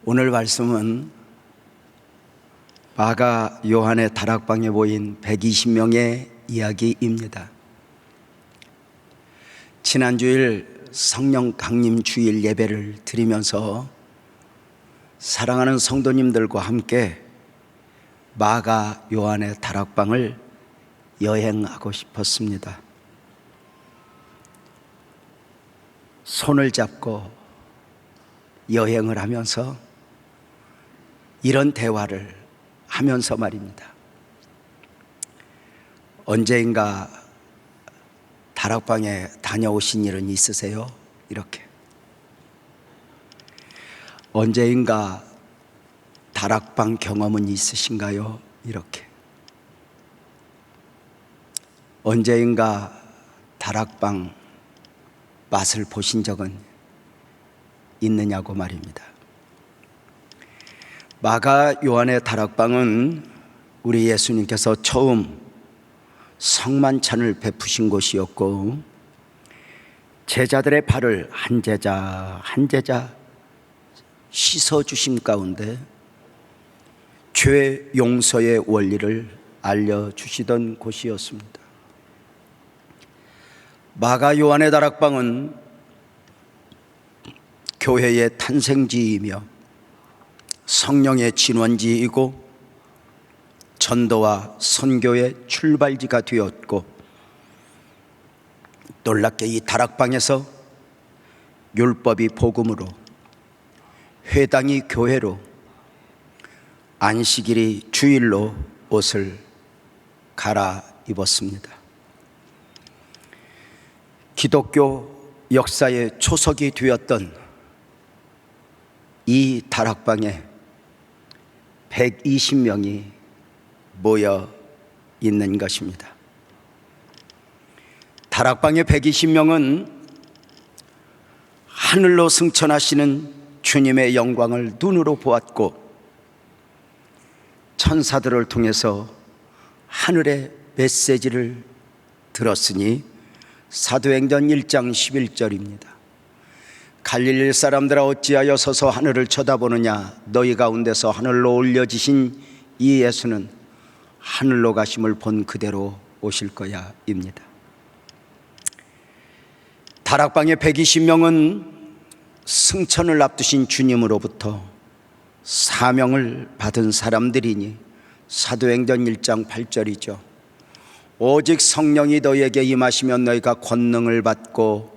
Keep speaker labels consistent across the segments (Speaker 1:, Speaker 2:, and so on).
Speaker 1: 오늘 말씀은 마가 요한의 다락방에 모인 120명의 이야기입니다. 지난주일 성령 강림 주일 예배를 드리면서 사랑하는 성도님들과 함께 마가 요한의 다락방을 여행하고 싶었습니다. 손을 잡고 여행을 하면서 이런 대화를 하면서 말입니다. 언제인가 다락방에 다녀오신 일은 있으세요? 이렇게. 언제인가 다락방 경험은 있으신가요? 이렇게. 언제인가 다락방 맛을 보신 적은 있느냐고 말입니다. 마가 요한의 다락방은 우리 예수님께서 처음 성만찬을 베푸신 곳이었고, 제자들의 발을 한 제자 한 제자 씻어주심 가운데 죄 용서의 원리를 알려주시던 곳이었습니다. 마가 요한의 다락방은 교회의 탄생지이며 성령의 진원지이고 전도와 선교의 출발지가 되었고, 놀랍게 이 다락방에서 율법이 복음으로, 회당이 교회로, 안식일이 주일로 옷을 갈아입었습니다. 기독교 역사의 초석이 되었던 이 다락방에 120명이 모여 있는 것입니다. 다락방의 120명은 하늘로 승천하시는 주님의 영광을 눈으로 보았고, 천사들을 통해서 하늘의 메시지를 들었으니 사도행전 1장 11절입니다. 갈릴리 사람들아 어찌하여 서서 하늘을 쳐다보느냐, 너희 가운데서 하늘로 올려지신 이 예수는 하늘로 가심을 본 그대로 오실 거야 입니다. 다락방의 120명은 승천을 앞두신 주님으로부터 사명을 받은 사람들이니 사도행전 1장 8절이죠. 오직 성령이 너희에게 임하시면 너희가 권능을 받고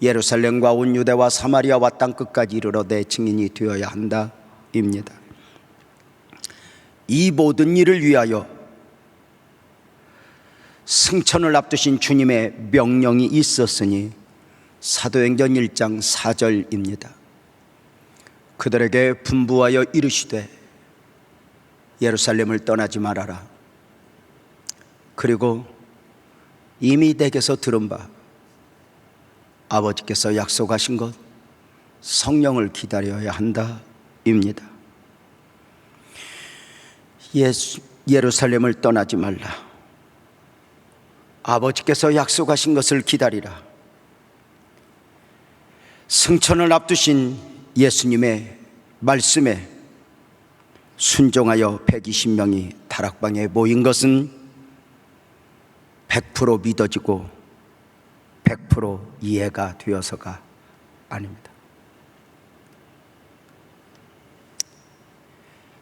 Speaker 1: 예루살렘과 온 유대와 사마리아와 땅끝까지 이르러 내 증인이 되어야 한다 입니다. 이 모든 일을 위하여 승천을 앞두신 주님의 명령이 있었으니 사도행전 1장 4절입니다. 그들에게 분부하여 이르시되 예루살렘을 떠나지 말아라. 그리고 이미 내게서 들은 바 아버지께서 약속하신 것 성령을 기다려야 한다 입니다. 예루살렘을 떠나지 말라. 아버지께서 약속하신 것을 기다리라. 승천을 앞두신 예수님의 말씀에 순종하여 120명이 다락방에 모인 것은 100% 믿어지고 100% 이해가 되어서가 아닙니다.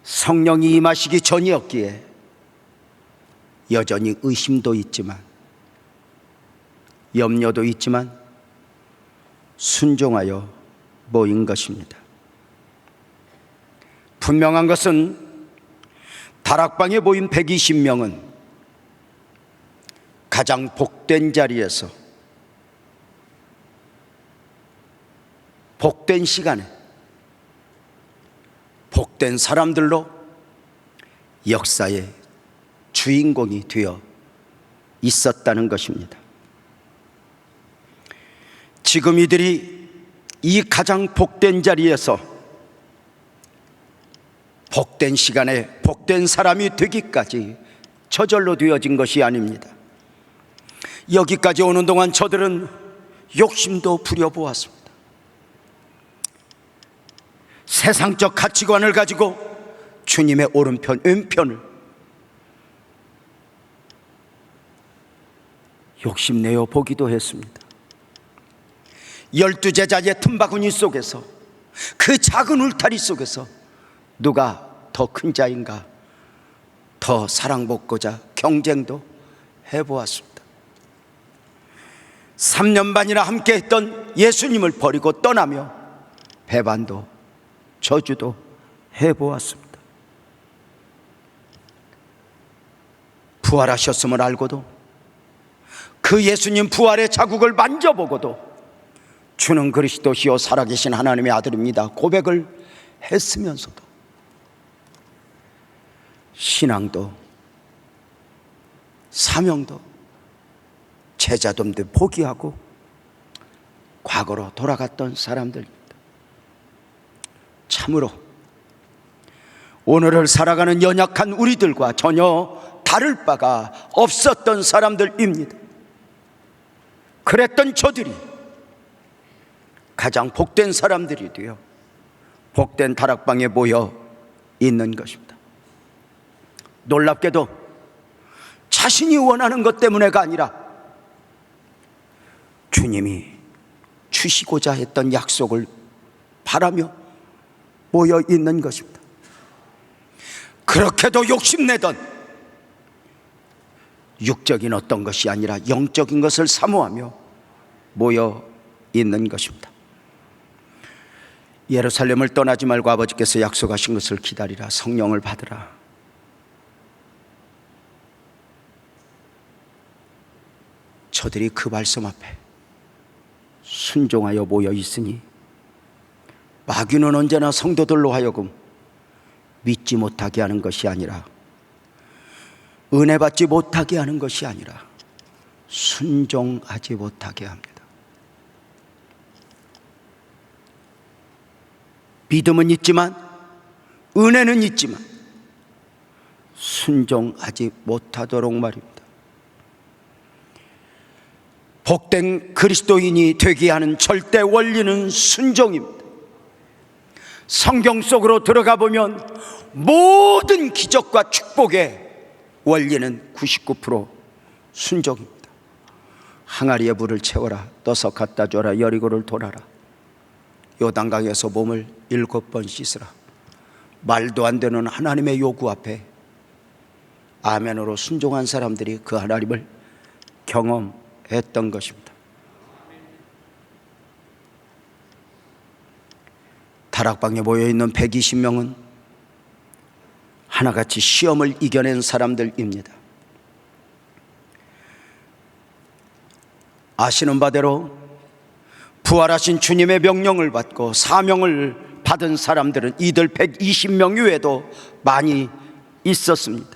Speaker 1: 성령이 임하시기 전이었기에 여전히 의심도 있지만, 염려도 있지만 순종하여 모인 것입니다. 분명한 것은 다락방에 모인 120명은 가장 복된 자리에서 복된 시간에 복된 사람들로 역사의 주인공이 되어 있었다는 것입니다. 지금 이들이 이 가장 복된 자리에서 복된 시간에 복된 사람이 되기까지 저절로 되어진 것이 아닙니다. 여기까지 오는 동안 저들은 욕심도 부려보았습니다. 세상적 가치관을 가지고 주님의 오른편 왼편을 욕심내어 보기도 했습니다. 12제자의 틈바구니 속에서, 그 작은 울타리 속에서 누가 더 큰 자인가 더 사랑받고자 경쟁도 해보았습니다. 3년 반이나 함께했던 예수님을 버리고 떠나며 배반도 저주도 해보았습니다. 부활하셨음을 알고도, 그 예수님 부활의 자국을 만져보고도 주는 그리스도시요 살아계신 하나님의 아들입니다 고백을 했으면서도 신앙도 사명도 제자됨도 포기하고 과거로 돌아갔던 사람들입니다. 참으로 오늘을 살아가는 연약한 우리들과 전혀 다를 바가 없었던 사람들입니다. 그랬던 저들이 가장 복된 사람들이 되어 복된 다락방에 모여 있는 것입니다. 놀랍게도 자신이 원하는 것 때문에가 아니라 주님이 주시고자 했던 약속을 바라며 모여 있는 것입니다. 그렇게도 욕심내던 육적인 어떤 것이 아니라 영적인 것을 사모하며 모여 있는 것입니다. 예루살렘을 떠나지 말고 아버지께서 약속하신 것을 기다리라, 성령을 받으라. 저들이 그 말씀 앞에 순종하여 모여 있으니 마귀는 언제나 성도들로 하여금 믿지 못하게 하는 것이 아니라, 은혜 받지 못하게 하는 것이 아니라 순종하지 못하게 합니다. 믿음은 있지만, 은혜는 있지만 순종하지 못하도록 말입니다. 복된 그리스도인이 되게 하는 절대 원리는 순종입니다. 성경 속으로 들어가 보면 모든 기적과 축복의 원리는 99% 순종입니다. 항아리에 물을 채워라, 떠서 갖다 줘라, 여리고를 돌아라, 요단강에서 몸을 7번 씻으라. 말도 안 되는 하나님의 요구 앞에 아멘으로 순종한 사람들이 그 하나님을 경험했던 것입니다. 다락방에 모여있는 120명은 하나같이 시험을 이겨낸 사람들입니다. 아시는 바대로 부활하신 주님의 명령을 받고 사명을 받은 사람들은 이들 120명 이외에도 많이 있었습니다.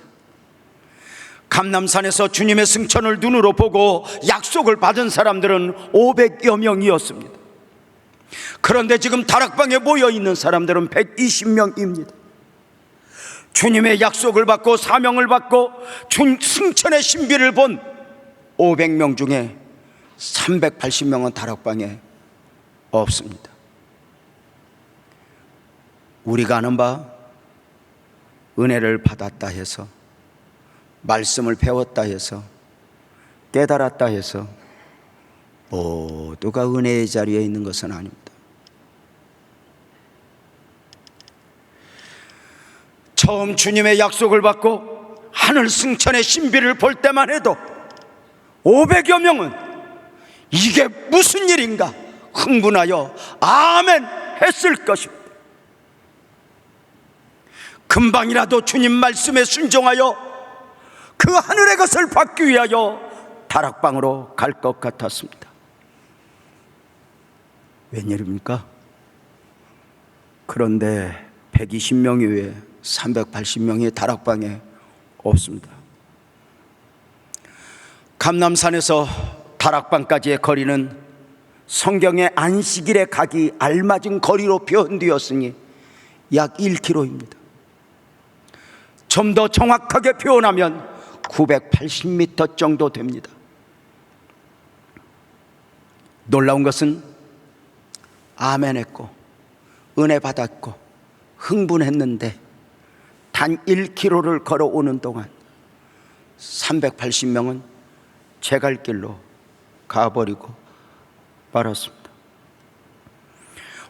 Speaker 1: 감람산에서 주님의 승천을 눈으로 보고 약속을 받은 사람들은 500여 명이었습니다. 그런데 지금 다락방에 모여 있는 사람들은 120명입니다. 주님의 약속을 받고 사명을 받고 승천의 신비를 본 500명 중에 380명은 다락방에 없습니다. 우리가 아는 바 은혜를 받았다 해서, 말씀을 배웠다 해서, 깨달았다 해서 모두가 은혜의 자리에 있는 것은 아닙니다. 처음 주님의 약속을 받고 하늘 승천의 신비를 볼 때만 해도 500여 명은 이게 무슨 일인가 흥분하여 아멘 했을 것입니다. 금방이라도 주님 말씀에 순종하여 그 하늘의 것을 받기 위하여 다락방으로 갈 것 같았습니다. 웬일입니까? 그런데 120명 이외에 380명이 다락방에 없습니다. 감람산에서 다락방까지의 거리는 성경의 안식일에 가기 알맞은 거리로 표현되었으니 약 1km입니다. 좀 더 정확하게 표현하면 980m 정도 됩니다. 놀라운 것은 아멘 했고 은혜 받았고 흥분했는데 단 1km를 걸어오는 동안 380명은 제 갈 길로 가버리고 말았습니다.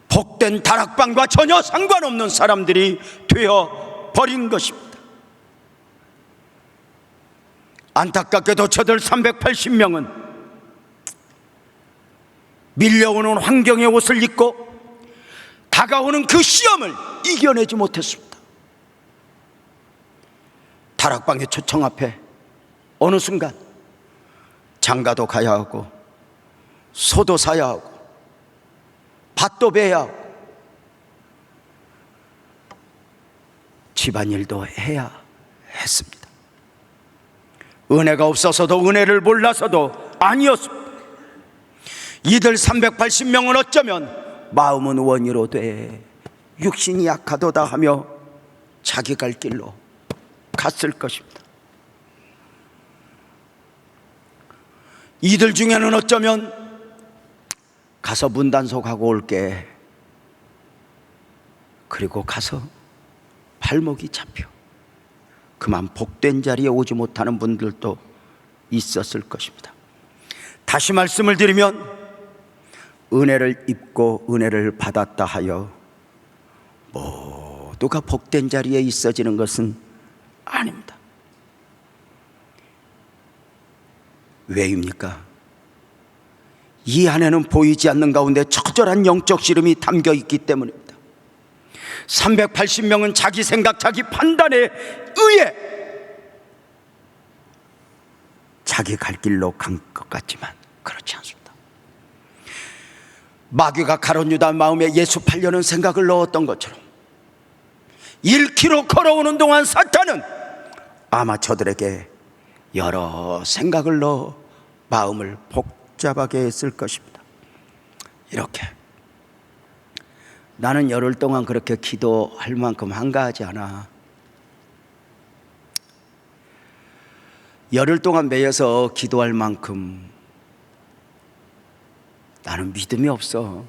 Speaker 1: 복된 다락방과 전혀 상관없는 사람들이 되어 버린 것입니다. 안타깝게도 저들 380명은 밀려오는 환경의 옷을 입고 다가오는 그 시험을 이겨내지 못했습니다. 다락방의 초청 앞에 어느 순간 장가도 가야 하고 소도 사야 하고 밭도 베야 하고 집안일도 해야 했습니다. 은혜가 없어서도 은혜를 몰라서도 아니었습니다. 이들 380명은 어쩌면 마음은 원이로 돼 육신이 약하도다 하며 자기 갈 길로 갔을 것입니다. 이들 중에는 어쩌면 가서 문단속하고 올게, 그리고 가서 발목이 잡혀 그만 복된 자리에 오지 못하는 분들도 있었을 것입니다. 다시 말씀을 드리면 은혜를 입고 은혜를 받았다 하여 모두가 복된 자리에 있어지는 것은 아닙니다. 왜입니까? 이 안에는 보이지 않는 가운데 처절한 영적 씨름이 담겨 있기 때문입니다. 380명은 자기 생각, 자기 판단에 의해 자기 갈 길로 간 것 같지만 그렇지 않습니다. 마귀가 가룟 유다 마음에 예수 팔려는 생각을 넣었던 것처럼 1km 걸어오는 동안 사탄은 아마 저들에게 여러 생각을 넣어 마음을 복잡하게 했을 것입니다. 이렇게 나는 열흘 동안 그렇게 기도할 만큼 한가하지 않아. 열흘 동안 매여서 기도할 만큼 나는 믿음이 없어.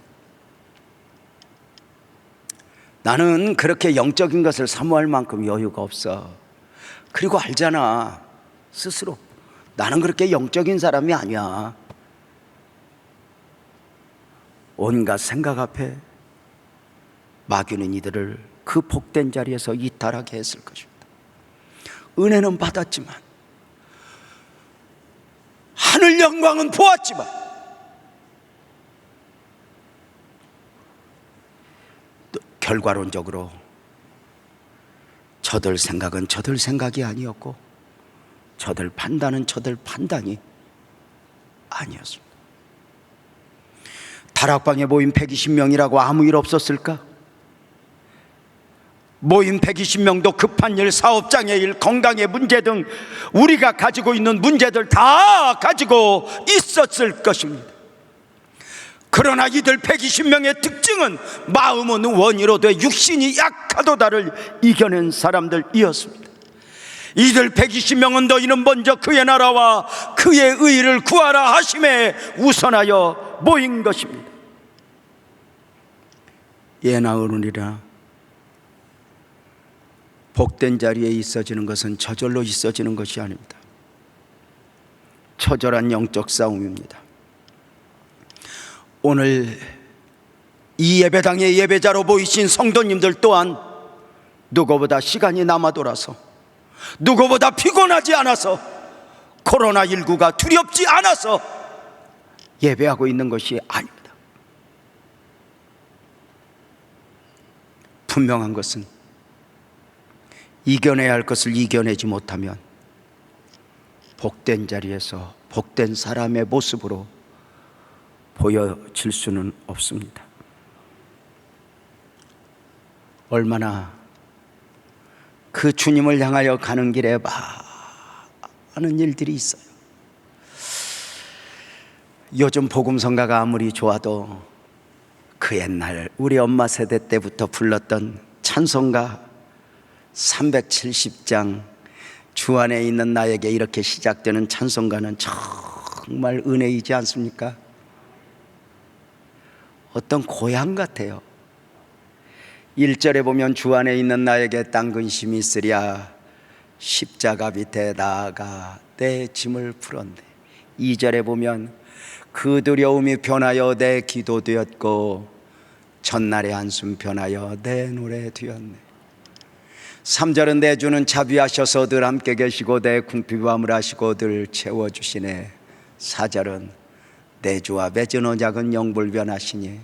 Speaker 1: 나는 그렇게 영적인 것을 사모할 만큼 여유가 없어. 그리고 알잖아, 스스로 나는 그렇게 영적인 사람이 아니야. 온갖 생각 앞에 마귀는 이들을 그 복된 자리에서 이탈하게 했을 것입니다. 은혜는 받았지만, 하늘 영광은 보았지만, 결과론적으로 저들 생각은 저들 생각이 아니었고 저들 판단은 저들 판단이 아니었습니다. 다락방에 모인 120명이라고 아무 일 없었을까? 모인 120명도 급한 일, 사업장의 일, 건강의 문제 등 우리가 가지고 있는 문제들 다 가지고 있었을 것입니다. 그러나 이들 120명의 특징은 마음은 원이로 돼 육신이 약하도다를 이겨낸 사람들이었습니다. 이들 120명은 너희는 먼저 그의 나라와 그의 의를 구하라 하심에 우선하여 모인 것입니다. 예나 어른이라 복된 자리에 있어지는 것은 저절로 있어지는 것이 아닙니다. 처절한 영적 싸움입니다. 오늘 이 예배당의 예배자로 보이신 성도님들 또한 누구보다 시간이 남아 돌아서, 누구보다 피곤하지 않아서, 코로나19가 두렵지 않아서 예배하고 있는 것이 아닙니다. 분명한 것은 이겨내야 할 것을 이겨내지 못하면 복된 자리에서 복된 사람의 모습으로 보여질 수는 없습니다. 얼마나 그 주님을 향하여 가는 길에 많은 일들이 있어요. 요즘 복음성가가 아무리 좋아도 그 옛날 우리 엄마 세대 때부터 불렀던 찬송가 370장 주 안에 있는 나에게 이렇게 시작되는 찬송가는 정말 은혜이지 않습니까? 어떤 고향 같아요. 1절에 보면 주 안에 있는 나에게 딴 근심이 있으랴 십자가 밑에 나아가 내 짐을 풀었네. 2절에 보면 그 두려움이 변하여 내 기도 되었고 전날의 한숨 변하여 내 노래 되었네. 3절은 내 주는 자비하셔서 늘 함께 계시고 내 궁핍함을 하시고 늘 채워주시네. 4절은 내 주와 맺은 언약은 영불변하시니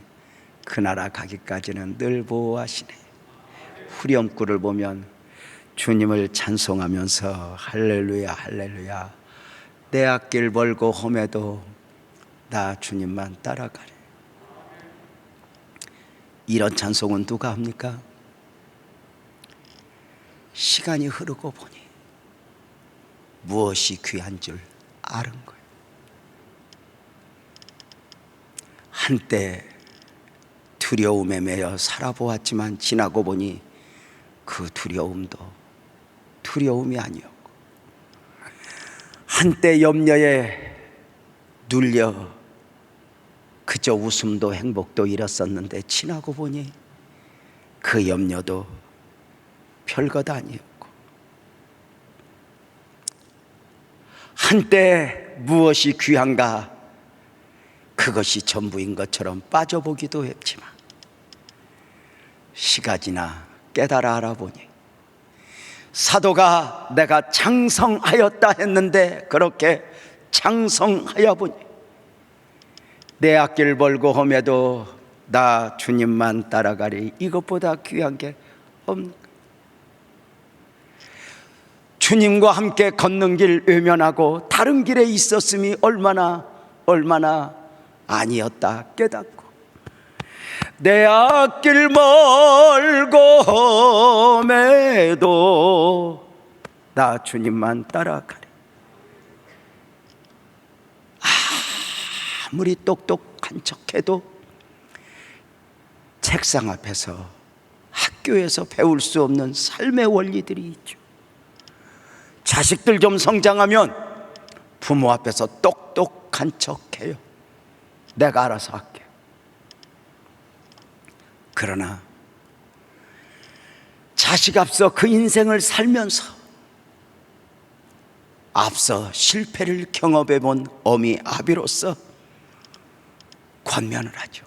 Speaker 1: 그 나라 가기까지는 늘 보호하시네. 후렴구를 보면 주님을 찬송하면서 할렐루야 할렐루야 내 앞길 멀고 험해도 나 주님만 따라가리. 이런 찬송은 누가 합니까? 시간이 흐르고 보니 무엇이 귀한 줄 아는 거예요. 한때 두려움에 매여 살아보았지만 지나고 보니 그 두려움도 두려움이 아니었고, 한때 염려에 눌려 그저 웃음도 행복도 잃었었는데 지나고 보니 그 염려도 별것 아니었고, 한때 무엇이 귀한가 그것이 전부인 것처럼 빠져보기도 했지만 시가 지나 깨달아 알아보니 사도가 내가 장성하였다 했는데 그렇게 장성하여 보니 내 앞길 멀고 험해도 나 주님만 따라가리. 이것보다 귀한 게 없는, 주님과 함께 걷는 길 외면하고 다른 길에 있었음이 얼마나 아니었다 깨닫고 내 앞길 멀고 험해도 나 주님만 따라가리. 아무리 똑똑한 척해도 책상 앞에서 학교에서 배울 수 없는 삶의 원리들이 있죠. 자식들 좀 성장하면 부모 앞에서 똑똑한 척해요. 내가 알아서 할게. 그러나 자식 앞서 그 인생을 살면서 앞서 실패를 경험해 본 어미 아비로서 권면을 하죠.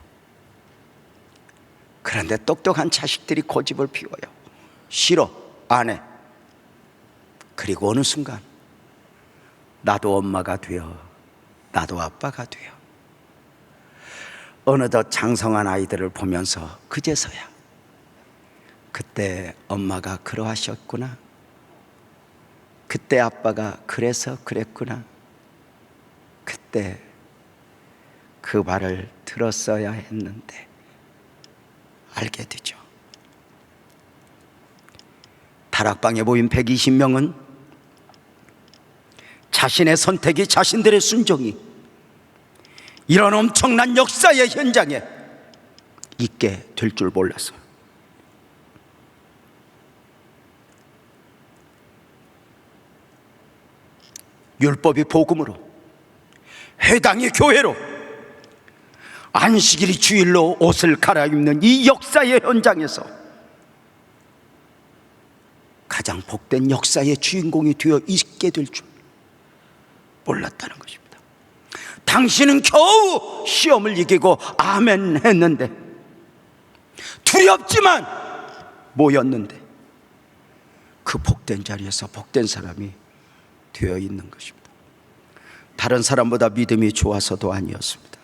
Speaker 1: 그런데 똑똑한 자식들이 고집을 피워요. 싫어, 안 해. 그리고 어느 순간 나도 엄마가 되어 나도 아빠가 되어 어느덧 장성한 아이들을 보면서 그제서야 그때 엄마가 그러하셨구나, 그때 아빠가 그래서 그랬구나, 그때 그 말을 들었어야 했는데 알게 되죠. 다락방에 모인 120명은 자신의 선택이, 자신들의 순종이 이런 엄청난 역사의 현장에 있게 될 줄 몰랐어요. 율법이 복음으로, 회당이 교회로, 안식일이 주일로 옷을 갈아입는 이 역사의 현장에서 가장 복된 역사의 주인공이 되어 있게 될 줄 몰랐다는 것입니다. 당신은 겨우 시험을 이기고 아멘 했는데, 두렵지만 모였는데 그 복된 자리에서 복된 사람이 되어 있는 것입니다. 다른 사람보다 믿음이 좋아서도 아니었습니다.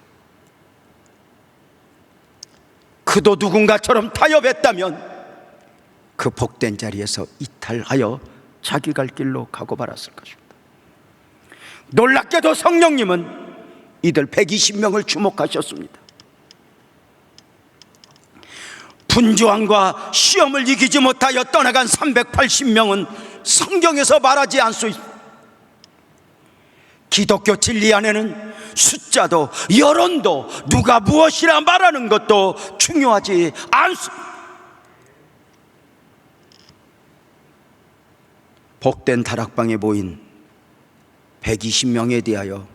Speaker 1: 그도 누군가처럼 타협했다면 그 복된 자리에서 이탈하여 자기 갈 길로 가고 말았을 것입니다. 놀랍게도 성령님은 이들 120명을 주목하셨습니다. 분주함과 시험을 이기지 못하여 떠나간 380명은 성경에서 말하지 않습니다. 기독교 진리 안에는 숫자도 여론도 누가 무엇이라 말하는 것도 중요하지 않습니다. 복된 다락방에 모인 120명에 대하여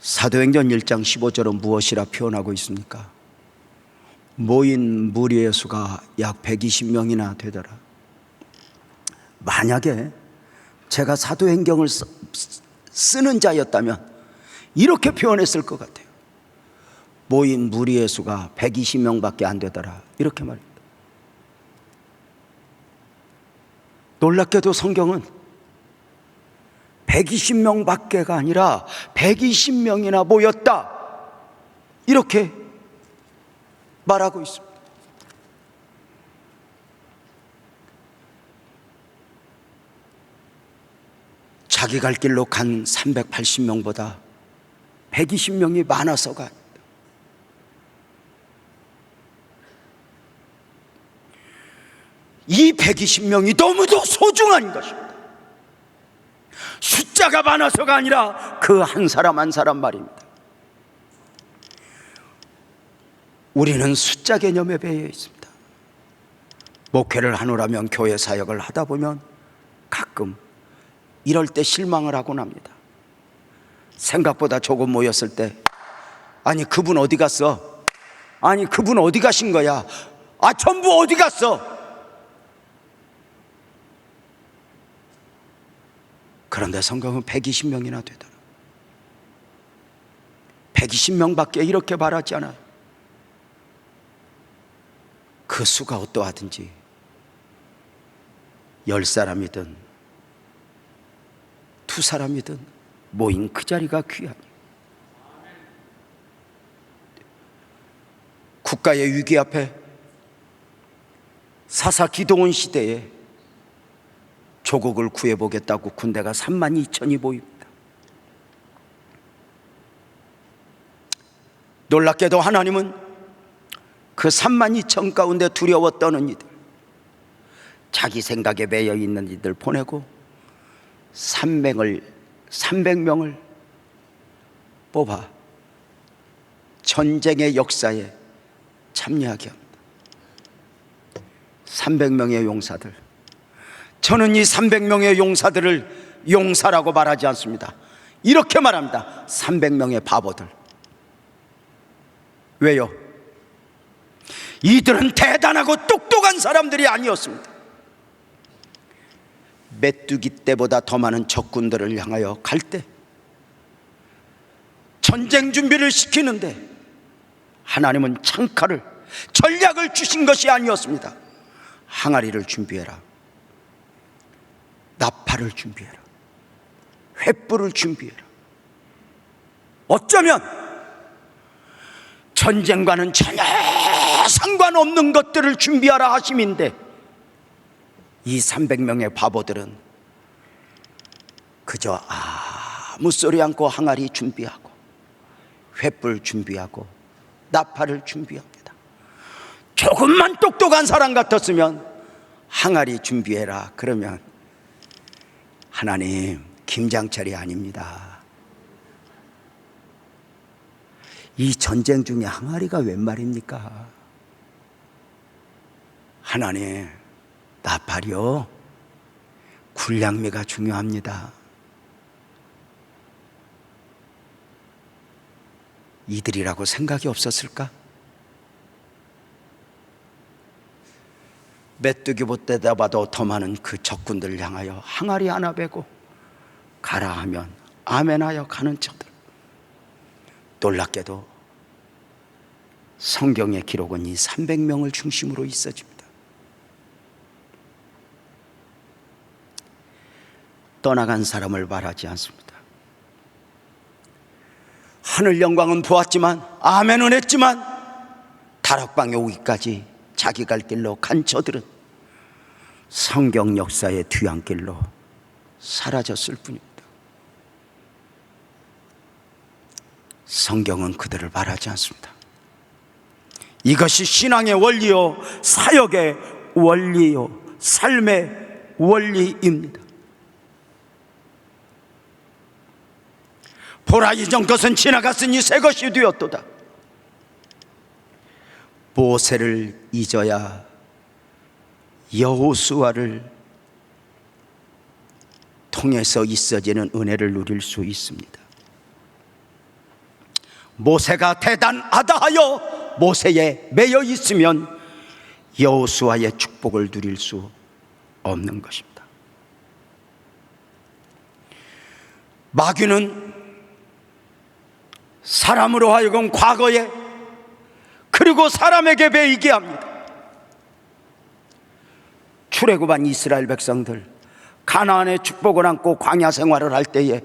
Speaker 1: 사도행전 1장 15절은 무엇이라 표현하고 있습니까? 모인 무리의 수가 약 120명이나 되더라. 만약에 제가 사도행경을 쓰는 자였다면 이렇게 표현했을 것 같아요. 모인 무리의 수가 120명밖에 안 되더라, 이렇게 말입니다. 놀랍게도 성경은 120명밖에가 아니라 120명이나 모였다, 이렇게 말하고 있습니다. 자기 갈 길로 간 380명보다 120명이 많아서가 아닙니다. 이 120명이 너무도 소중한 것입니다. 숫자가 많아서가 아니라 그 한 사람 한 사람 말입니다. 우리는 숫자 개념에 배어 있습니다. 목회를 하노라면 교회 사역을 하다 보면 가끔 이럴 때 실망을 하곤 합니다. 생각보다 조금 모였을 때, 아니 그분 어디 갔어? 아니 그분 어디 가신 거야? 아 전부 어디 갔어? 그런데 성경은 120명이나 되더라. 120명밖에 이렇게 말하지 않아요. 그 수가 어떠하든지 10사람이든 2사람이든 모인 그 자리가 귀하니, 국가의 위기 앞에 사사 기동원 시대에 조국을 구해보겠다고 군대가 32,000이 모입니다. 놀랍게도 하나님은 그 32,000 가운데 두려워 떠는 이들, 자기 생각에 매여 있는 이들 보내고 300명을 뽑아 전쟁의 역사에 참여하게 합니다. 300명의 용사들. 저는 이 300명의 용사들을 용사라고 말하지 않습니다. 이렇게 말합니다. 300명의 바보들. 왜요? 이들은 대단하고 똑똑한 사람들이 아니었습니다. 메뚜기 떼보다 더 많은 적군들을 향하여 갈 때 전쟁 준비를 시키는데 하나님은 창칼을, 전략을 주신 것이 아니었습니다. 항아리를 준비해라, 나팔을 준비해라, 횃불을 준비해라. 어쩌면 전쟁과는 전혀 상관없는 것들을 준비하라 하심인데, 이 300명의 바보들은 그저 아무 소리 않고 항아리 준비하고 횃불 준비하고 나팔을 준비합니다. 조금만 똑똑한 사람 같았으면 항아리 준비해라 그러면, 하나님 김장철이 아닙니다. 이 전쟁 중에 항아리가 웬 말입니까? 하나님, 나팔이요, 굴량미가 중요합니다. 이들이라고 생각이 없었을까? 메뚜기 보때다 봐도 더 많은 그 적군들을 향하여 항아리 하나 베고 가라 하면 아멘하여 가는 저들. 놀랍게도 성경의 기록은 이 300명을 중심으로 있어집니다. 떠나간 사람을 말하지 않습니다. 하늘 영광은 보았지만, 아멘은 했지만, 다락방에 오기까지 자기 갈 길로 간 저들은 성경 역사의 뒤안길로 사라졌을 뿐입니다. 성경은 그들을 말하지 않습니다. 이것이 신앙의 원리요, 사역의 원리요, 삶의 원리입니다. 보라, 이전 것은 지나갔으니 새 것이 되었도다. 모세를 잊어야 여호수아를 통해서 있어지는 은혜를 누릴 수 있습니다. 모세가 대단하다 하여 모세에 매여 있으면 여호수아의 축복을 누릴 수 없는 것입니다. 마귀는 사람으로 하여금 과거에 그리고 사람에게 배이게 합니다. 출애굽한 이스라엘 백성들 가나안의 축복을 안고 광야 생활을 할 때에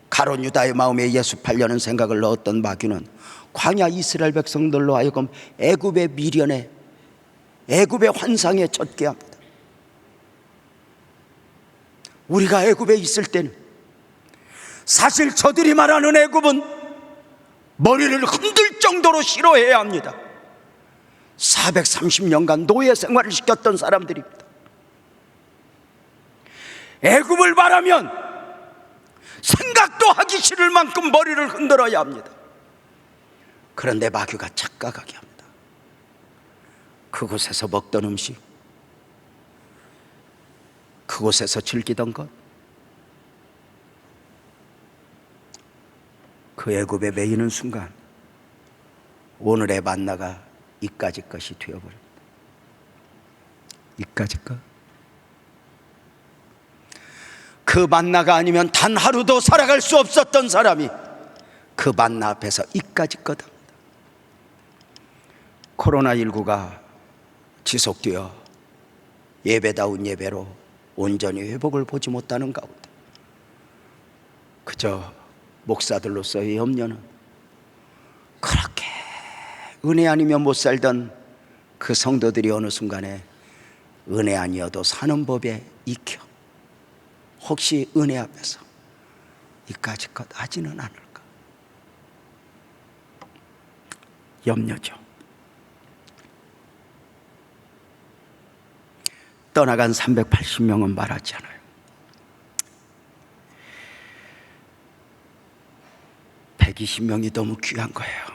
Speaker 1: 가룟 유다의 마음에 예습하려는 생각을 넣었던 마귀는 광야 이스라엘 백성들로 하여금 애굽의 미련에, 애굽의 환상에 젖게 합니다. 우리가 애굽에 있을 때는 사실 저들이 말하는 애굽은 머리를 흔들 정도로 싫어해야 합니다. 430년간 노예 생활을 시켰던 사람들입니다. 애굽을 말하면 생각도 하기 싫을 만큼 머리를 흔들어야 합니다. 그런데 마귀가 착각하게 합니다. 그곳에서 먹던 음식, 그곳에서 즐기던 것, 그 애굽에 매이는 순간 오늘의 만나가 이까짓 것이 되어버립니다. 이까짓 것. 그 만나가 아니면 단 하루도 살아갈 수 없었던 사람이 그 만나 앞에서 이까짓 것 합니다. 코로나19가 지속되어 예배다운 예배로 온전히 회복을 보지 못하는 가운데 그저 목사들로서의 염려는 그렇게 은혜 아니면 못 살던 그 성도들이 어느 순간에 은혜 아니어도 사는 법에 익혀 혹시 은혜 앞에서 이까짓 것 하지는 않을까 염려죠. 떠나간 380명은 말하지 않아요. (120명이) 너무 귀한 거예요.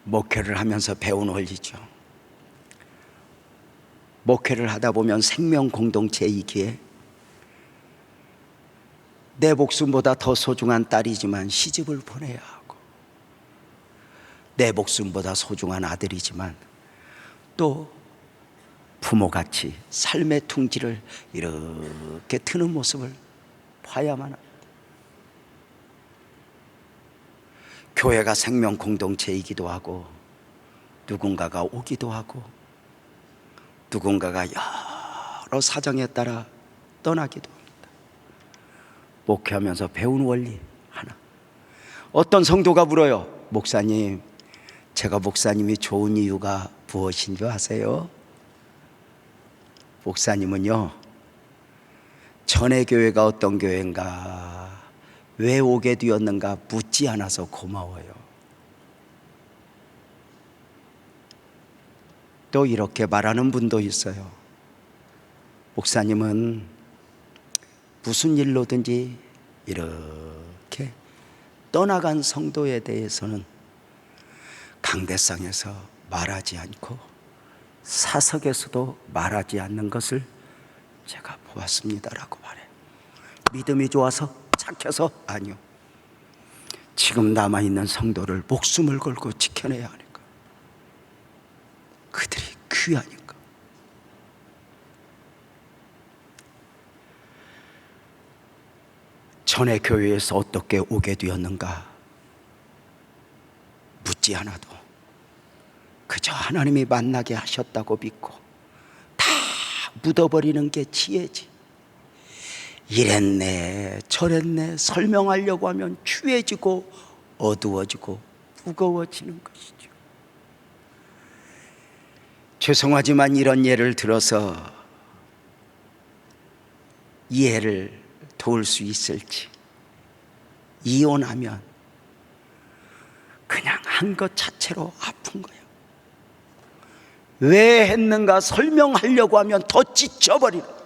Speaker 1: 목회를 하면서 배운 원리죠. 목회를 하다 보면 생명 공동체이기에 내 목숨보다 더 소중한 딸이지만 시집을 보내야 하고, 내 목숨보다 소중한 아들이지만 또 부모같이 삶의 둥지를 이렇게 트는 모습을 봐야만 합니다. 교회가 생명 공동체이기도 하고 누군가가 오기도 하고 누군가가 여러 사정에 따라 떠나기도 합니다. 목회하면서 배운 원리 하나. 어떤 성도가 물어요. 목사님, 제가 목사님이 좋은 이유가 무엇인 줄 아세요? 목사님은요, 전에 교회가 어떤 교회인가, 왜 오게 되었는가 묻지 않아서 고마워요. 또 이렇게 말하는 분도 있어요. 목사님은 무슨 일로든지 이렇게 떠나간 성도에 대해서는 강대상에서 말하지 않고 사석에서도 말하지 않는 것을 제가 보았습니다라고 말해요. 믿음이 좋아서? 착해서? 아니요. 지금 남아있는 성도를 목숨을 걸고 지켜내야 하니까. 그들이 귀하니까. 전에 교회에서 어떻게 오게 되었는가 묻지 않아도 그저 하나님이 만나게 하셨다고 믿고 다 묻어버리는 게 지혜지. 이랬네 저랬네 설명하려고 하면 추해지고 어두워지고 무거워지는 것이죠. 죄송하지만 이런 예를 들어서 이해를 도울 수 있을지. 이혼하면 그냥 한 것 자체로 아픈 거예요. 왜 했는가 설명하려고 하면 더 지쳐버리는 거예요.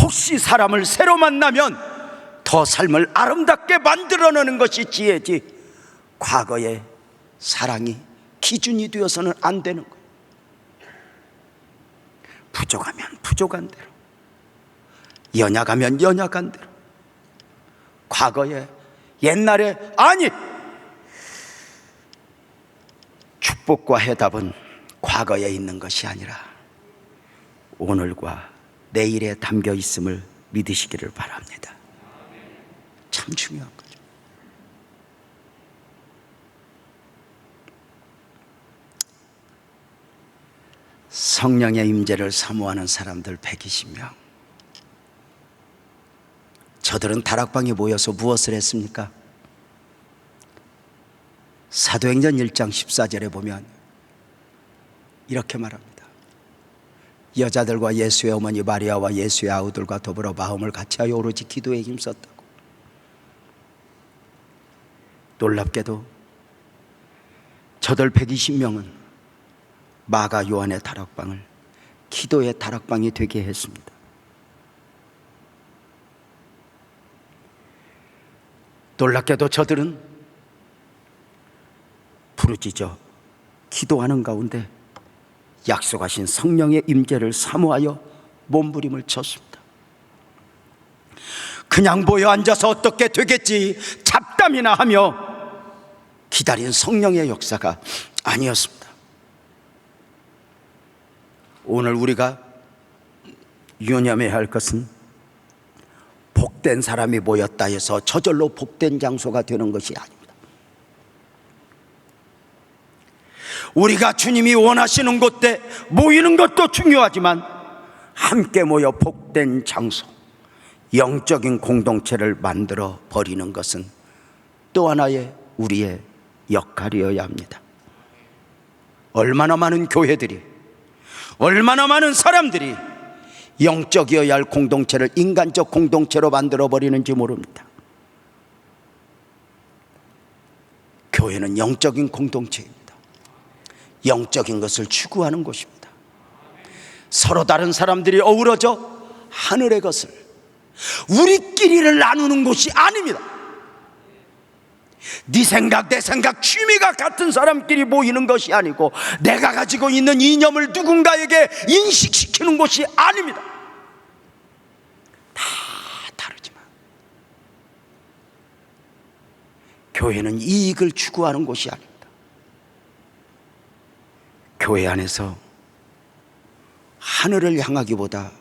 Speaker 1: 혹시 사람을 새로 만나면 더 삶을 아름답게 만들어내는 것이 지혜지, 과거의 사랑이 기준이 되어서는 안 되는 거예요. 부족하면 부족한 대로, 연약하면 연약한 대로, 과거에, 옛날에, 아니, 축복과 해답은 과거에 있는 것이 아니라 오늘과 내일에 담겨 있음을 믿으시기를 바랍니다. 참 중요한 거죠. 성령의 임재를 사모하는 사람들 120명. 저들은 다락방에 모여서 무엇을 했습니까? 사도행전 1장 14절에 보면 이렇게 말합니다. 여자들과 예수의 어머니 마리아와 예수의 아우들과 더불어 마음을 같이하여 오로지 기도에 힘썼다고. 놀랍게도 저들 120명은 마가 요한의 다락방을 기도의 다락방이 되게 했습니다. 놀랍게도 저들은 부르짖어 기도하는 가운데 약속하신 성령의 임재를 사모하여 몸부림을 쳤습니다. 그냥 모여 앉아서 어떻게 되겠지 잡담이나 하며 기다린 성령의 역사가 아니었습니다. 오늘 우리가 유념해야 할 것은 복된 사람이 모였다 해서 저절로 복된 장소가 되는 것이 아닙니다. 우리가 주님이 원하시는 곳에 모이는 것도 중요하지만 함께 모여 복된 장소, 영적인 공동체를 만들어 버리는 것은 또 하나의 우리의 역할이어야 합니다. 얼마나 많은 교회들이, 얼마나 많은 사람들이 영적이어야 할 공동체를 인간적 공동체로 만들어 버리는지 모릅니다. 교회는 영적인 공동체입니다. 영적인 것을 추구하는 곳입니다. 서로 다른 사람들이 어우러져 하늘의 것을, 우리끼리를 나누는 곳이 아닙니다. 네 생각 내 생각 취미가 같은 사람끼리 모이는 것이 아니고 내가 가지고 있는 이념을 누군가에게 인식시키는 곳이 아닙니다. 다 다르지만 교회는 이익을 추구하는 곳이 아닙니다. 교회 안에서 하늘을 향하기보다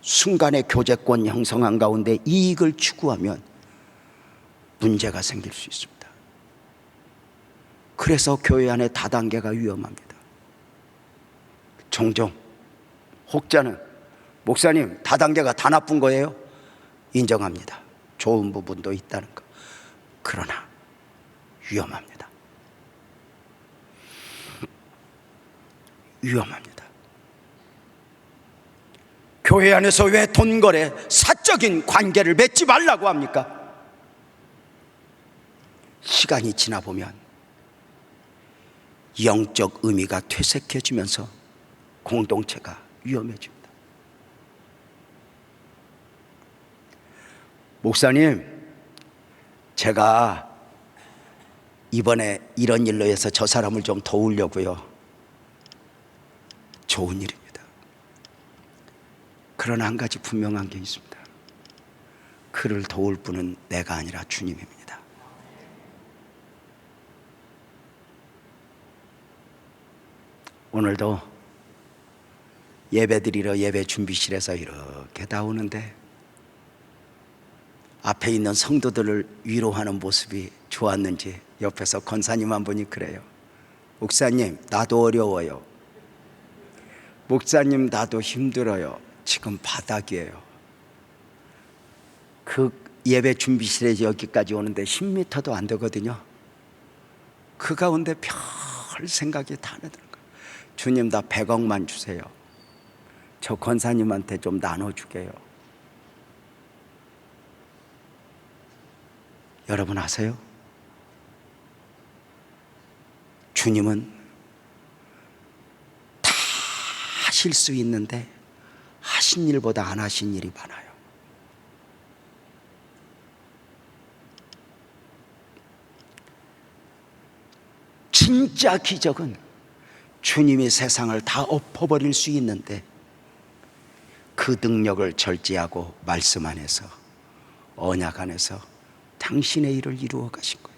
Speaker 1: 순간의 교제권 형성한 가운데 이익을 추구하면 문제가 생길 수 있습니다. 그래서 교회 안에 다단계가 위험합니다. 종종 혹자는 목사님 다단계가 다 나쁜 거예요? 인정합니다. 좋은 부분도 있다는 거. 그러나 위험합니다. 위험합니다. 교회 안에서 왜 돈거래, 사적인 관계를 맺지 말라고 합니까? 시간이 지나 보면 영적 의미가 퇴색해지면서 공동체가 위험해집니다. 목사님, 제가 이번에 이런 일로 해서 저 사람을 좀 도우려고요. 좋은 일입니다. 그러나 한 가지 분명한 게 있습니다. 그를 도울 분은 내가 아니라 주님입니다. 오늘도 예배드리러 예배 준비실에서 이렇게 다 오는데 앞에 있는 성도들을 위로하는 모습이 좋았는지 옆에서 권사님 한 분이 그래요. 목사님 나도 어려워요. 목사님 나도 힘들어요. 지금 바닥이에요. 그 예배 준비실에 여기까지 오는데 10m도 안 되거든요. 그 가운데 별 생각이 다 나더라고요. 주님 나 100억만 주세요. 저 권사님한테 좀 나눠주게요. 여러분 아세요? 주님은 다 하실 수 있는데 하신 일보다 안 하신 일이 많아요. 진짜 기적은 주님이 세상을 다 엎어버릴 수 있는데 그 능력을 절제하고 말씀 안에서 언약 안에서 당신의 일을 이루어 가신 거예요.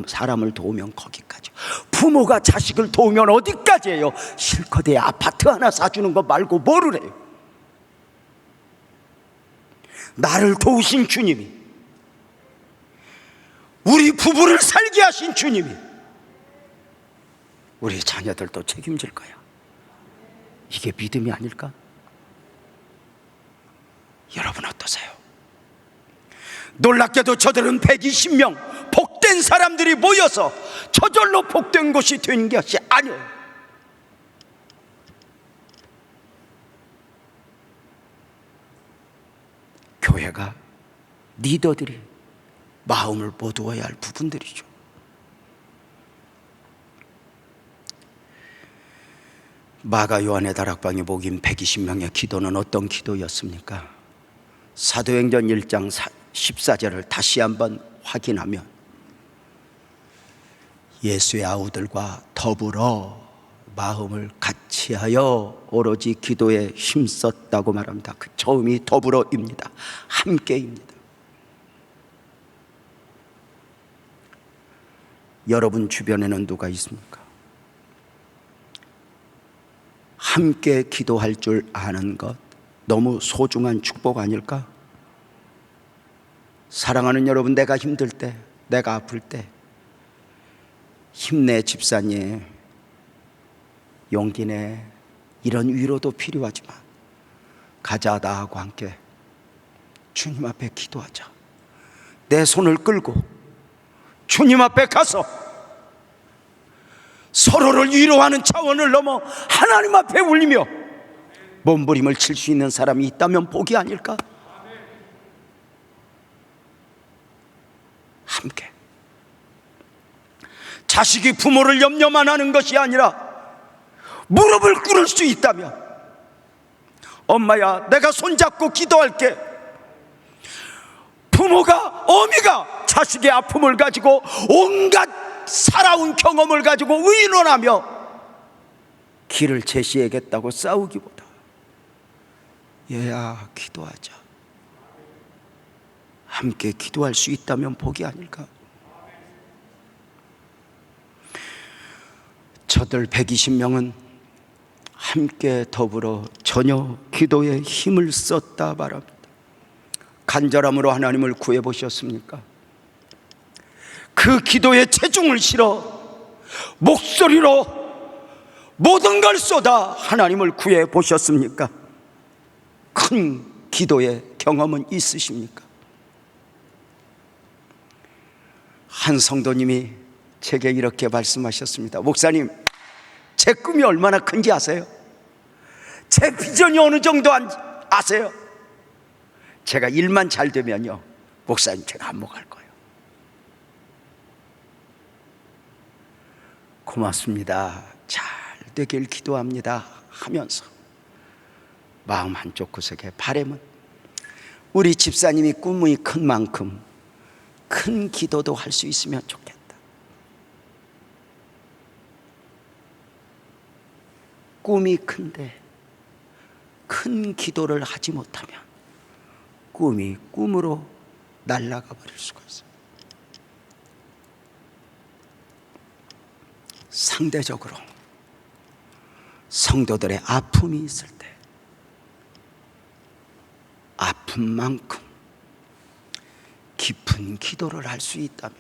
Speaker 1: 사람을 도우면 거기까지. 부모가 자식을 도우면 어디까지예요? 실컷 아파트 하나 사주는 거 말고 뭐를 해요? 나를 도우신 주님이, 우리 부부를 살게 하신 주님이 우리 자녀들도 책임질 거야. 이게 믿음이 아닐까? 여러분 어떠세요? 놀랍게도 저들은 120명 복된 사람들이 모여서 저절로 복된 곳이 된 것이 아니에요. 교회가 리더들이 마음을 모두어야 할 부분들이죠. 마가 요한의 다락방에 모인 120명의 기도는 어떤 기도였습니까? 사도행전 1장 14절을 다시 한번 확인하면 예수의 아우들과 더불어 마음을 같이하여 오로지 기도에 힘썼다고 말합니다. 그 처음이 더불어입니다. 함께입니다. 여러분 주변에는 누가 있습니까? 함께 기도할 줄 아는 것, 너무 소중한 축복 아닐까? 사랑하는 여러분, 내가 힘들 때, 내가 아플 때 힘내 집사님, 용기내, 이런 위로도 필요하지만 가자, 나하고 함께 주님 앞에 기도하자. 내 손을 끌고 주님 앞에 가서 서로를 위로하는 차원을 넘어 하나님 앞에 울리며 몸부림을 칠 수 있는 사람이 있다면 복이 아닐까? 함께. 자식이 부모를 염려만 하는 것이 아니라 무릎을 꿇을 수 있다면, 엄마야 내가 손잡고 기도할게. 부모가, 어미가 자식의 아픔을 가지고 온갖 살아온 경험을 가지고 의논하며 길을 제시해야겠다고 싸우기보다 얘야 기도하자. 함께 기도할 수 있다면 복이 아닐까? 저들 120명은 함께 더불어 전혀 기도에 힘을 썼다 말합니다. 간절함으로 하나님을 구해보셨습니까? 그 기도에 체중을 실어 목소리로 모든 걸 쏟아 하나님을 구해보셨습니까? 큰 기도의 경험은 있으십니까? 한 성도님이 제게 이렇게 말씀하셨습니다. 목사님, 제 꿈이 얼마나 큰지 아세요? 제 비전이 어느 정도 아세요? 제가 일만 잘 되면요, 목사님 제가 안목 할 거예요. 고맙습니다, 잘 되길 기도합니다 하면서 마음 한쪽 구석에 바람은 우리 집사님이 꿈이 큰 만큼 큰 기도도 할 수 있으면 좋겠다. 꿈이 큰데 큰 기도를 하지 못하면 꿈이 꿈으로 날아가 버릴 수가 있어요. 상대적으로 성도들의 아픔이 있을 때 아픔만큼 깊은 기도를 할 수 있다면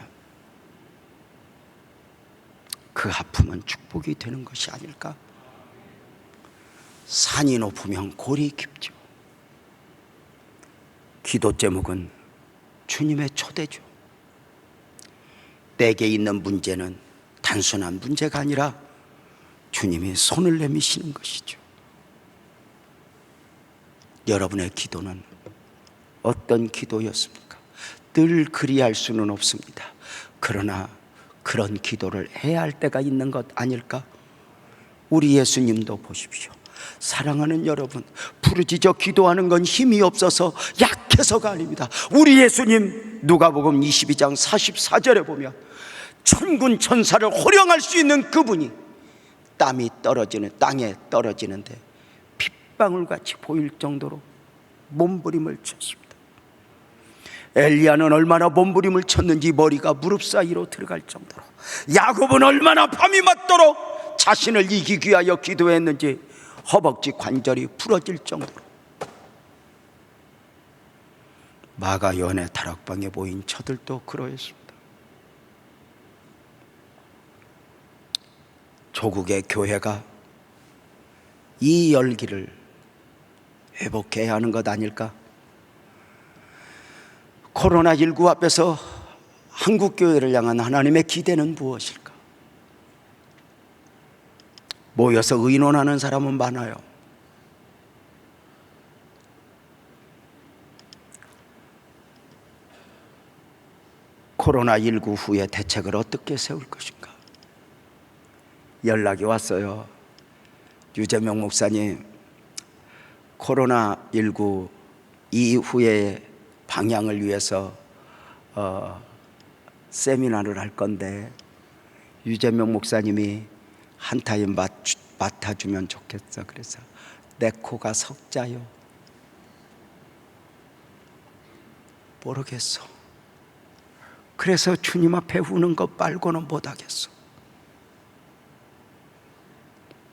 Speaker 1: 그 아픔은 축복이 되는 것이 아닐까? 산이 높으면 골이 깊죠. 기도 제목은 주님의 초대죠. 내게 있는 문제는 단순한 문제가 아니라 주님이 손을 내미시는 것이죠. 여러분의 기도는 어떤 기도였습니까? 늘 그리할 수는 없습니다. 그러나 그런 기도를 해야 할 때가 있는 것 아닐까? 우리 예수님도 보십시오. 사랑하는 여러분, 부르짖어 기도하는 건 힘이 없어서 약해서가 아닙니다. 우리 예수님 누가복음 22장 44절에 보면 천군 천사를 호령할 수 있는 그분이 땀이 떨어지는, 땅에 떨어지는데 핏방울같이 보일 정도로 몸부림을 쳤습니다. 엘리야는 얼마나 몸부림을 쳤는지 머리가 무릎 사이로 들어갈 정도로, 야곱은 얼마나 밤이 맞도록 자신을 이기기 위하여 기도했는지 허벅지 관절이 부러질 정도로. 마가연의 다락방에 모인 저들도 그러했습니다. 조국의 교회가 이 열기를 회복해야 하는 것 아닐까? 코로나19 앞에서 한국교회를 향한 하나님의 기대는 무엇일까? 모여서 의논하는 사람은 많아요. 코로나19 후에 대책을 어떻게 세울 것인가? 연락이 왔어요. 유재명 목사님, 코로나19 이후의 방향을 위해서 세미나를 할 건데 유재명 목사님이 한 타임 맡아주면 좋겠어. 그래서 내 코가 석자요. 모르겠어. 그래서 주님 앞에 우는 것 말고는 못하겠어.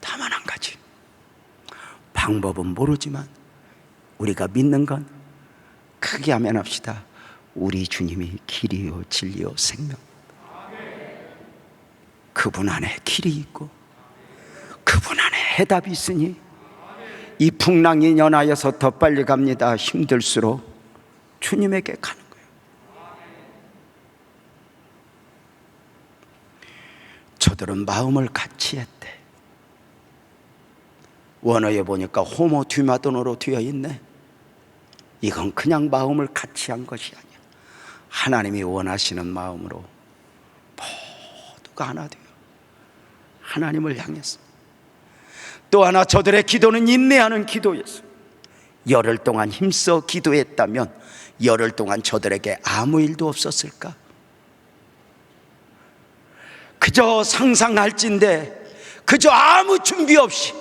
Speaker 1: 다만 한 가지, 방법은 모르지만 우리가 믿는 건 크게 하면 합시다. 우리 주님이 길이요 진리요 생명, 그분 안에 길이 있고 그분 안에 해답이 있으니 이 풍랑이 연하여서 더 빨리 갑니다. 힘들수록 주님에게 가는 거예요. 저들은 마음을 같이 했대. 원어에 보니까 호모 듀마도노로 되어 있네. 이건 그냥 마음을 같이 한 것이 아니야. 하나님이 원하시는 마음으로 모두가 하나 되어 하나님을 향해서. 또 하나, 저들의 기도는 인내하는 기도였어요. 열흘 동안 힘써 기도했다면 열흘 동안 저들에게 아무 일도 없었을까? 그저 상상할진데 그저 아무 준비 없이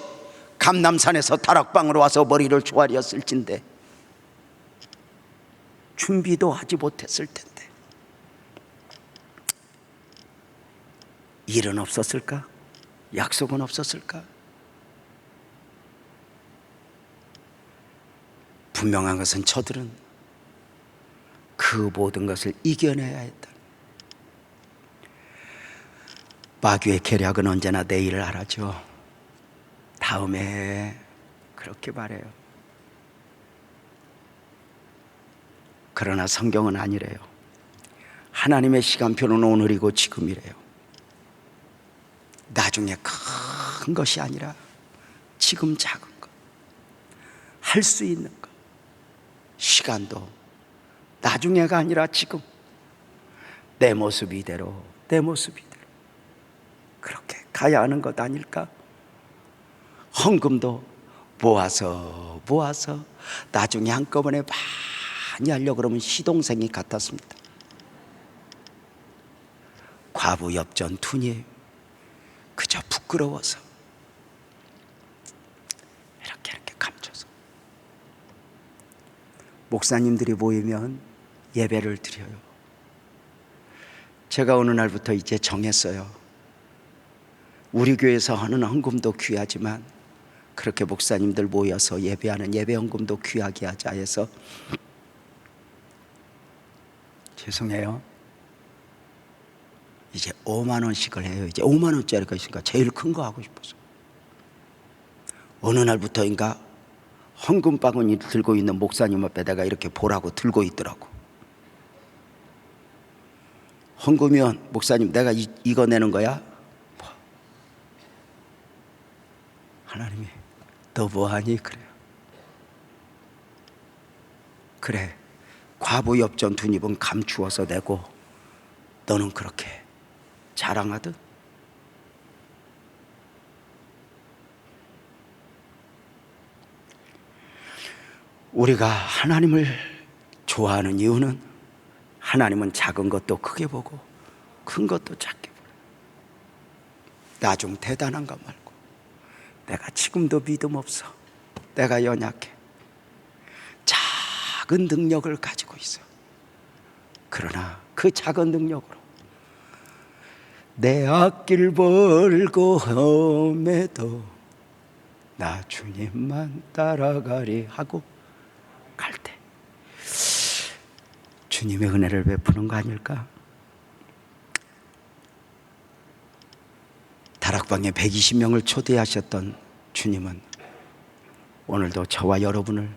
Speaker 1: 감남산에서 다락방으로 와서 머리를 조아렸을진데 준비도 하지 못했을 텐데 일은 없었을까? 약속은 없었을까? 분명한 것은 저들은 그 모든 것을 이겨내야 했다. 마귀의 계략은 언제나 내일을 알아죠. 다음에 그렇게 말해요. 그러나 성경은 아니래요. 하나님의 시간표는 오늘이고 지금이래요. 나중에 큰 것이 아니라 지금 작은 것, 할 수 있는 것, 시간도 나중에가 아니라 지금, 내 모습 이대로, 내 모습 이대로 그렇게 가야 하는 것 아닐까? 헌금도 모아서 나중에 한꺼번에 많이 하려고 그러면 시동생이 같았습니다. 과부 엽전 투님, 그저 부끄러워서 이렇게 감춰서. 목사님들이 모이면 예배를 드려요. 제가 어느 날부터 이제 정했어요. 우리 교회에서 하는 헌금도 귀하지만 그렇게 목사님들 모여서 예배하는 예배 헌금도 귀하게 하자 해서, 죄송해요, 이제 5만 원씩을 해요. 이제 5만 원짜리가 있으니까 제일 큰 거 하고 싶어서. 어느 날부터인가 헌금 바구니 들고 있는 목사님 앞에다가 이렇게 보라고 들고 있더라고. 헌금이면 목사님 내가 이거 내는 거야? 뭐. 하나님이 너 뭐하니? 그래요. 그래, 과부 엽전 두 입은 감추어서 내고 너는 그렇게 자랑하듯. 우리가 하나님을 좋아하는 이유는 하나님은 작은 것도 크게 보고 큰 것도 작게 보고, 나 좀 대단한 것 말고 내가 지금도 믿음 없어, 내가 연약해, 작은 능력을 가지고 있어, 그러나 그 작은 능력으로 내 앞길 벌고 험해도 나 주님만 따라가리 하고 갈 때 주님의 은혜를 베푸는 거 아닐까? 다락방에 120명을 초대하셨던 주님은 오늘도 저와 여러분을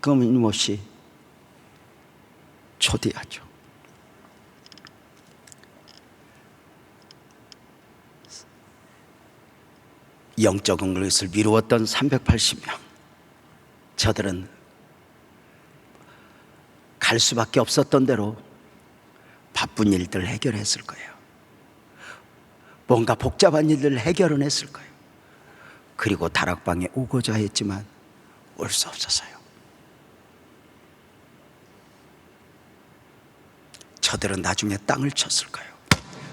Speaker 1: 끊임없이 초대하죠. 영적인 것을 미루었던 380명, 저들은 갈 수밖에 없었던 대로 바쁜 일들 해결했을 거예요. 뭔가 복잡한 일들을 해결은 했을 거예요. 그리고 다락방에 오고자 했지만 올 수 없었어요. 저들은 나중에 땅을 쳤을 거예요.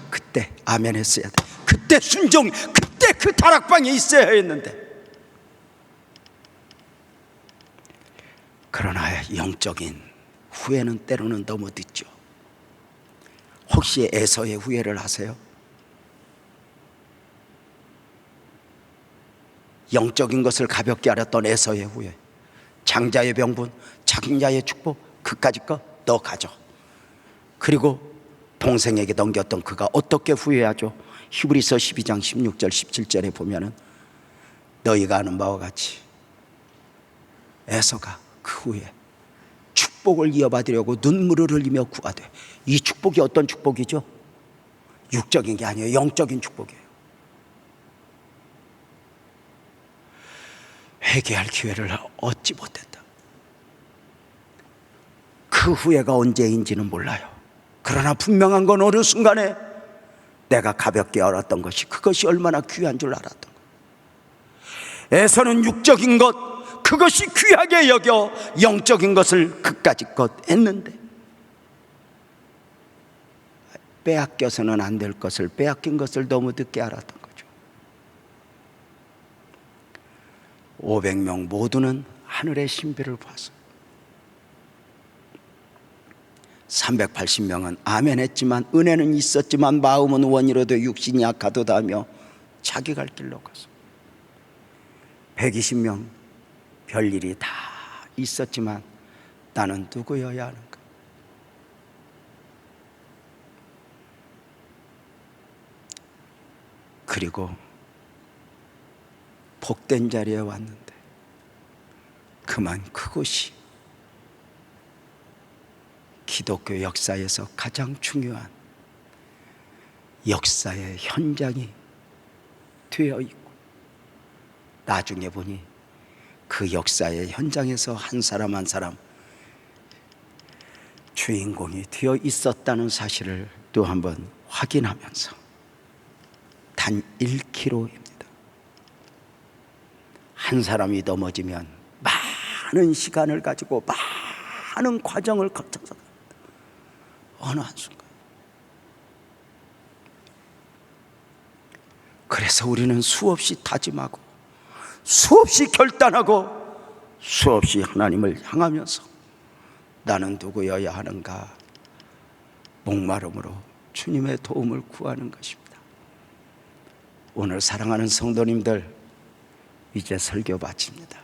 Speaker 1: 그때 아멘 했어야 돼. 그때 순종, 그때 그 다락방에 있어야 했는데. 그러나 영적인 후회는 때로는 너무 늦죠. 혹시 에서의 후회를 하세요? 영적인 것을 가볍게 알았던 에서의 후회, 장자의 병분, 장자의 축복, 그까짓 거 너 가져. 그리고 동생에게 넘겼던 그가 어떻게 후회하죠? 히브리서 12장 16절 17절에 보면은 너희가 아는 바와 같이 에서가 그 후에 축복을 이어받으려고 눈물을 흘리며 구하되, 이 축복이 어떤 축복이죠? 육적인 게 아니에요. 영적인 축복이에요. 회개할 기회를 얻지 못했다. 그 후회가 언제인지는 몰라요. 그러나 분명한 건 어느 순간에 내가 가볍게 알았던 것이, 그것이 얼마나 귀한 줄 알았던 것. 에서는 육적인 것, 그것이 귀하게 여겨 영적인 것을 그까짓 것 했는데, 빼앗겨서는 안 될 것을, 빼앗긴 것을 너무 늦게 알았던 거죠. 500명 모두는 하늘의 신비를 봤어요. 380명은 아멘 했지만, 은혜는 있었지만 마음은 원이로도 육신이 약하도다 하며 자기 갈 길로 갔어. 120명 별일이 다 있었지만 나는 누구여야 하는가? 그리고 복된 자리에 왔는데 그만 그곳이 기독교 역사에서 가장 중요한 역사의 현장이 되어 있고, 나중에 보니 그 역사의 현장에서 한 사람 한 사람 주인공이 되어 있었다는 사실을 또 한번 확인하면서, 단 1km입니다. 한 사람이 넘어지면 많은 시간을 가지고 많은 과정을 거쳐서 어느 한순간. 그래서 우리는 수없이 다짐하고 수없이 결단하고 수없이 하나님을 향하면서 나는 누구여야 하는가 목마름으로 주님의 도움을 구하는 것입니다. 오늘 사랑하는 성도님들, 이제 설교 마칩니다.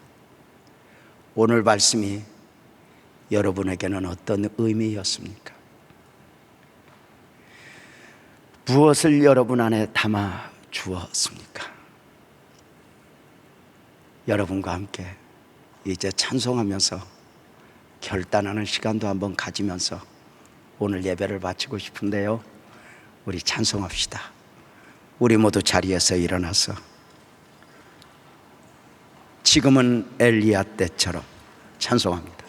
Speaker 1: 오늘 말씀이 여러분에게는 어떤 의미였습니까? 무엇을 여러분 안에 담아 주었습니까? 여러분과 함께 이제 찬송하면서 결단하는 시간도 한번 가지면서 오늘 예배를 마치고 싶은데요, 우리 찬송합시다. 우리 모두 자리에서 일어나서 지금은 엘리야 때처럼 찬송합니다.